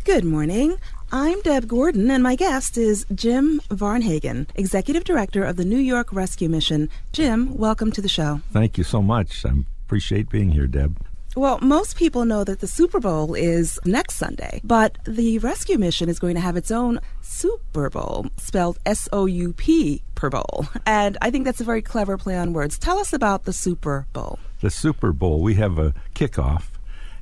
Good morning. I'm Deb Gordon, and my guest is Jim VarnHagen, Executive Director of the New York Rescue Mission. Jim, welcome to the show. Thank you so much. I appreciate being here, Deb. Well, most people know that the Super Bowl is next Sunday, but the Rescue Mission is going to have its own Super Bowl, spelled S-O-U-P per bowl. And I think that's a very clever play on words. Tell us about the Super Bowl. The Super Bowl, we have a kickoff,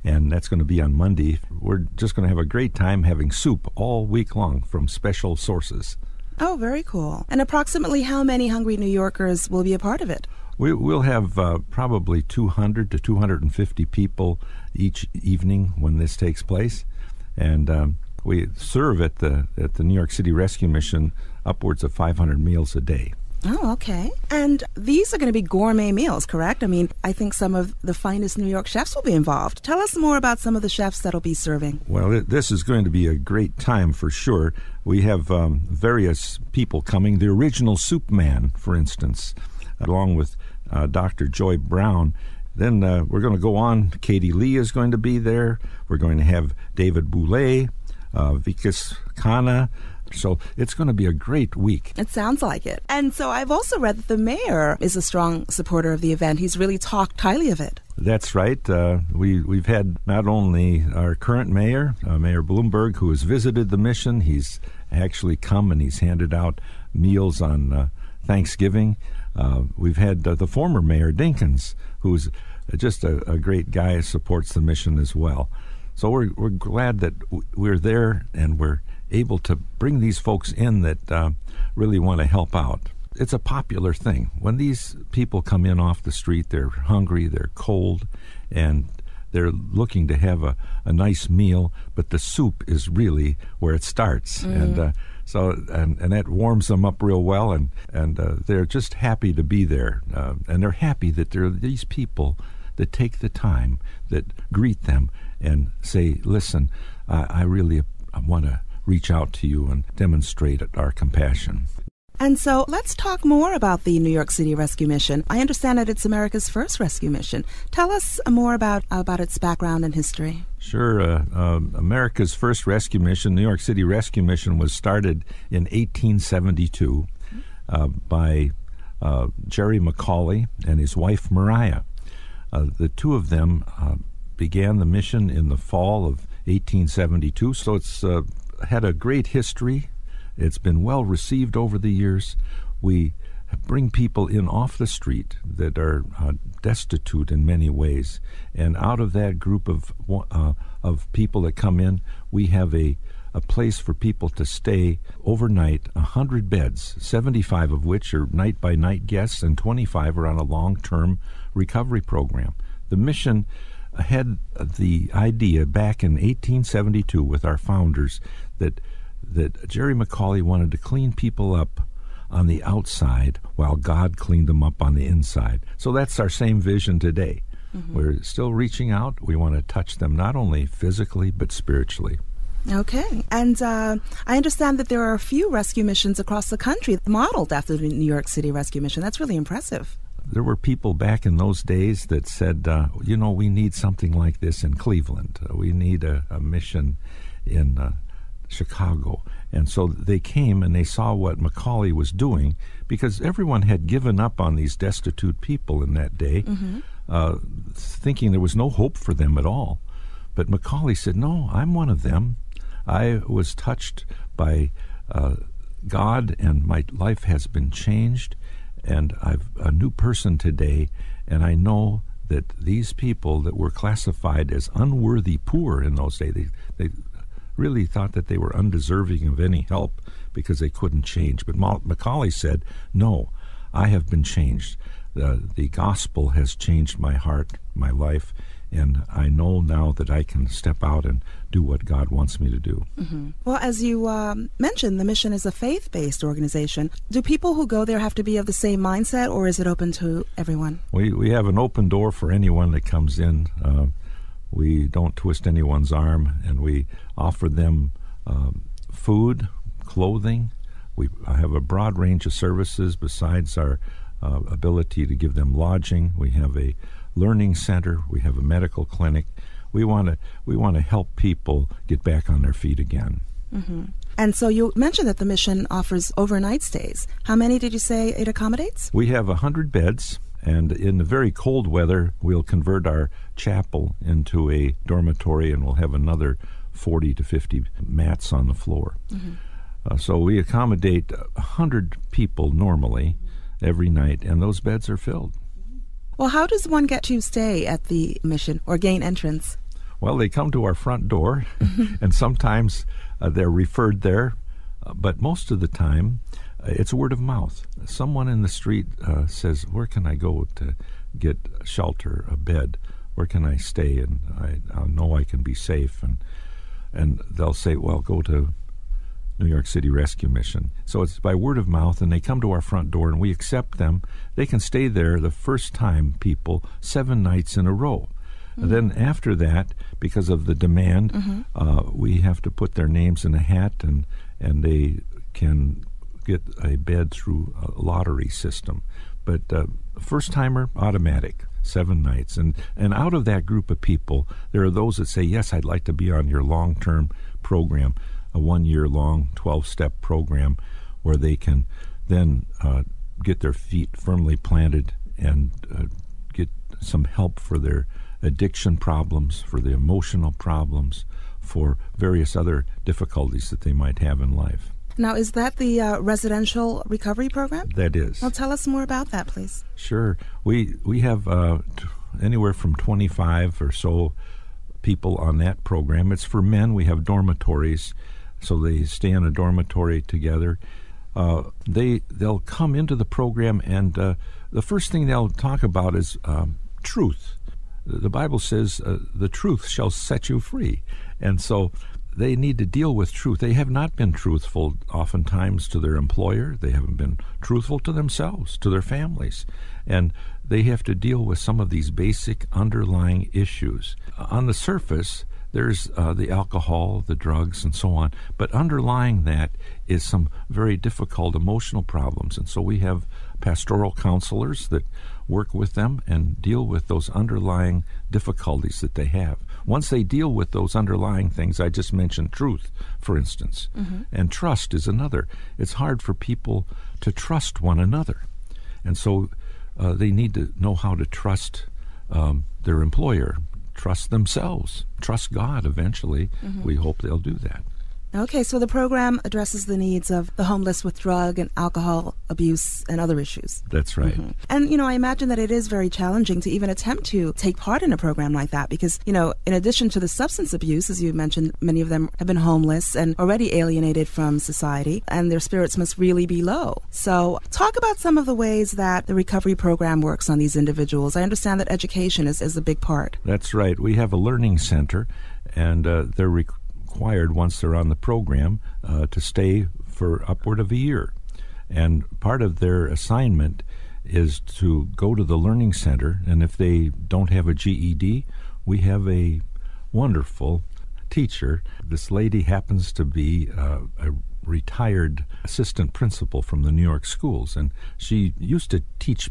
and that's going to be on Monday. We're just going to have a great time having soup all week long from special sources. Oh, very cool. And approximately how many hungry New Yorkers will be a part of it? We'll have probably 200 to 250 people each evening when this takes place, and we serve at the New York City Rescue Mission upwards of 500 meals a day. Oh, okay. And these are going to be gourmet meals, correct? I mean, I think some of the finest New York chefs will be involved. Tell us more about some of the chefs that'll be serving. Well, this is going to be a great time for sure. We have various people coming. The original SoupMan, for instance, along with Dr. Joy Brown. Then we're going to go on. Katie Lee is going to be there. We're going to have David Bouley, Vikas Khanna. So it's going to be a great week. It sounds like it. And so I've also read that the mayor is a strong supporter of the event. He's really talked highly of it. That's right. We've had not only our current mayor, Mayor Bloomberg, who has visited the mission. He's actually come and he's handed out meals on Thanksgiving. We've had the former mayor, Dinkins, who's just a great guy who supports the mission as well. So we're glad that we're there and we're able to bring these folks in that really want to help out. It's a popular thing. When these people come in off the street, they're hungry, they're cold, and they're looking to have a nice meal, but the soup is really where it starts. And so that warms them up real well, and they're just happy to be there. And they're happy that there are these people that take the time, that greet them and say, listen, I really want to reach out to you and demonstrate our compassion. And so let's talk more about the New York City Rescue Mission. I understand that it's America's first rescue mission. Tell us more about its background and history. Sure. America's first rescue mission, New York City Rescue Mission, was started in 1872 by Jerry McCauley and his wife Mariah. The two of them began the mission in the fall of 1872, so it's had a great history. It's been well received over the years. We bring people in off the street that are destitute in many ways, and out of that group of people that come in, we have a place for people to stay overnight, 100 beds, 75 of which are night-by-night guests, and 25 are on a long-term recovery program. The mission had the idea back in 1872 with our founders that Jerry McCauley wanted to clean people up on the outside while God cleaned them up on the inside. So that's our same vision today. Mm-hmm. We're still reaching out. We want to touch them not only physically but spiritually. Okay. And I understand that there are a few rescue missions across the country modeled after the New York City Rescue Mission. That's really impressive. There were people back in those days that said, we need something like this in Cleveland. We need a mission in Chicago. And so they came and they saw what McCauley was doing, because everyone had given up on these destitute people in that day, thinking there was no hope for them at all. But McCauley said, no, I'm one of them. I was touched by God, and my life has been changed, and I'm a new person today, and I know that these people that were classified as unworthy poor in those days, they really thought that they were undeserving of any help because they couldn't change. But McCauley said, no, I have been changed. The gospel has changed my heart, my life, and I know now that I can step out and do what God wants me to do. Mm-hmm. Well, as you mentioned, the mission is a faith-based organization. Do people who go there have to be of the same mindset, or is it open to everyone? We have an open door for anyone that comes in. We don't twist anyone's arm, and we offer them food, clothing. We have a broad range of services besides our ability to give them lodging. We have a learning center. We have a medical clinic. we want to help people get back on their feet again. Mm-hmm. And so you mentioned that the mission offers overnight stays. How many did you say it accommodates? We have 100 beds, and in the very cold weather, we'll convert our chapel into a dormitory, and we'll have another 40 to 50 mats on the floor. Mm-hmm. So we accommodate 100 people normally every night, and those beds are filled. Well, how does one get to stay at the mission or gain entrance? Well, they come to our front door, and sometimes they're referred there, but most of the time it's word of mouth. Someone in the street says, where can I go to get shelter, a bed? Where can I stay? And I know I can be safe. And they'll say, well, go to New York City Rescue Mission. So it's by word of mouth, and they come to our front door, and we accept them. They can stay there the first time people 7 nights in a row. Mm-hmm. Then after that, because of the demand, mm-hmm. We have to put their names in a hat, and they can get a bed through a lottery system. But first-timer, automatic, 7 nights. And out of that group of people, there are those that say, yes, I'd like to be on your long-term program, a 1-year-long 12-step program where they can then get their feet firmly planted and get some help for their addiction problems, for the emotional problems, for various other difficulties that they might have in life. Now, is that the residential recovery program? That is. Well, tell us more about that, please. Sure. We have anywhere from 25 or so people on that program. It's for men. We have dormitories, so they stay in a dormitory together. They'll come into the program, and the first thing they'll talk about is truth. The Bible says the truth shall set you free. And so they need to deal with truth. They have not been truthful oftentimes to their employer. They haven't been truthful to themselves, to their families. And they have to deal with some of these basic underlying issues. On the surface, there's the alcohol, the drugs, and so on. But underlying that is some very difficult emotional problems. And so we have pastoral counselors that work with them and deal with those underlying difficulties that they have. Once they deal with those underlying things, I just mentioned truth, for instance, mm-hmm. and trust is another. It's hard for people to trust one another. And so they need to know how to trust their employer, trust themselves, trust God eventually. Mm-hmm. We hope they'll do that. Okay, so the program addresses the needs of the homeless with drug and alcohol abuse and other issues. That's right. Mm-hmm. And, I imagine that it is very challenging to even attempt to take part in a program like that because, in addition to the substance abuse, as you mentioned, many of them have been homeless and already alienated from society, and their spirits must really be low. So talk about some of the ways that the recovery program works on these individuals. I understand that education is a big part. That's right. We have a learning center, and they're required once they're on the program to stay for upward of a year. And part of their assignment is to go to the learning center, and if they don't have a GED, we have a wonderful teacher. This lady happens to be a retired assistant principal from the New York schools, and she used to teach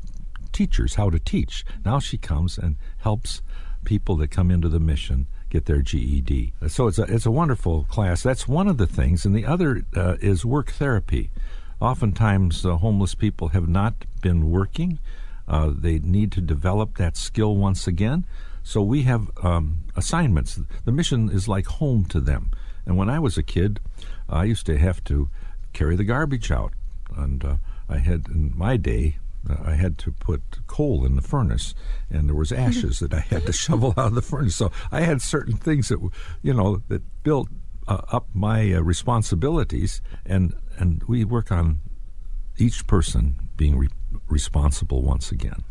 teachers how to teach. Now she comes and helps people that come into the mission get their GED. So it's a wonderful class. That's one of the things. And the other is work therapy. Oftentimes, homeless people have not been working. They need to develop that skill once again. So we have assignments. The mission is like home to them. And when I was a kid, I used to have to carry the garbage out. And I had, in my day, I had to put coal in the furnace, and there was ashes that I had to shovel out of the furnace. So I had certain things that, that built up my responsibilities, and we work on each person being responsible once again.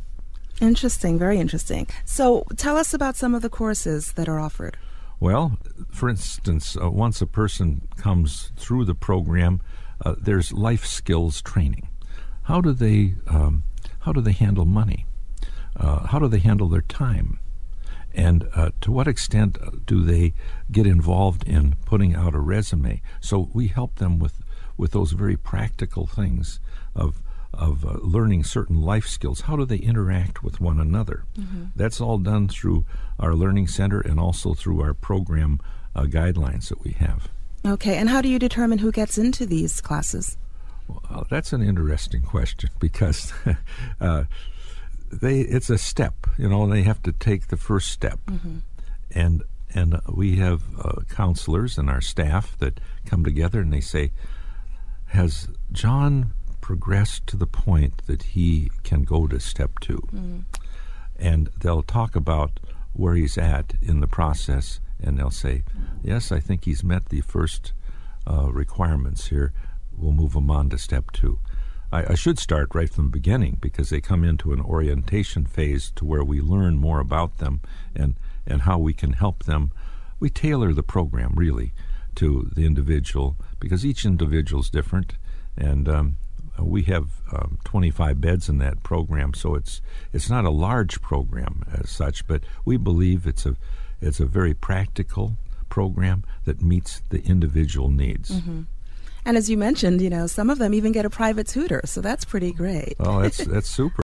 Interesting, very interesting. So tell us about some of the courses that are offered. Well, for instance, once a person comes through the program, there's life skills training. How do they handle money? How do they handle their time? And to what extent do they get involved in putting out a resume? So we help them with those very practical things of learning certain life skills. How do they interact with one another? That's all done through our Learning Center and also through our program guidelines that we have. Okay, and how do you determine who gets into these classes? Well, that's an interesting question because it's a step. They have to take the first step. And we have counselors and our staff that come together and they say, has John progressed to the point that he can go to step 2? And they'll talk about where he's at in the process, and they'll say, yes, I think he's met the first requirements here. We'll move him on to step 2. I should start right from the beginning because they come into an orientation phase to where we learn more about them and how we can help them. We tailor the program really to the individual because each individual is different, and we have 25 beds in that program, so it's not a large program as such, but we believe it's a very practical program that meets the individual needs. And as you mentioned, some of them even get a private tutor, so that's pretty great. Oh, that's super.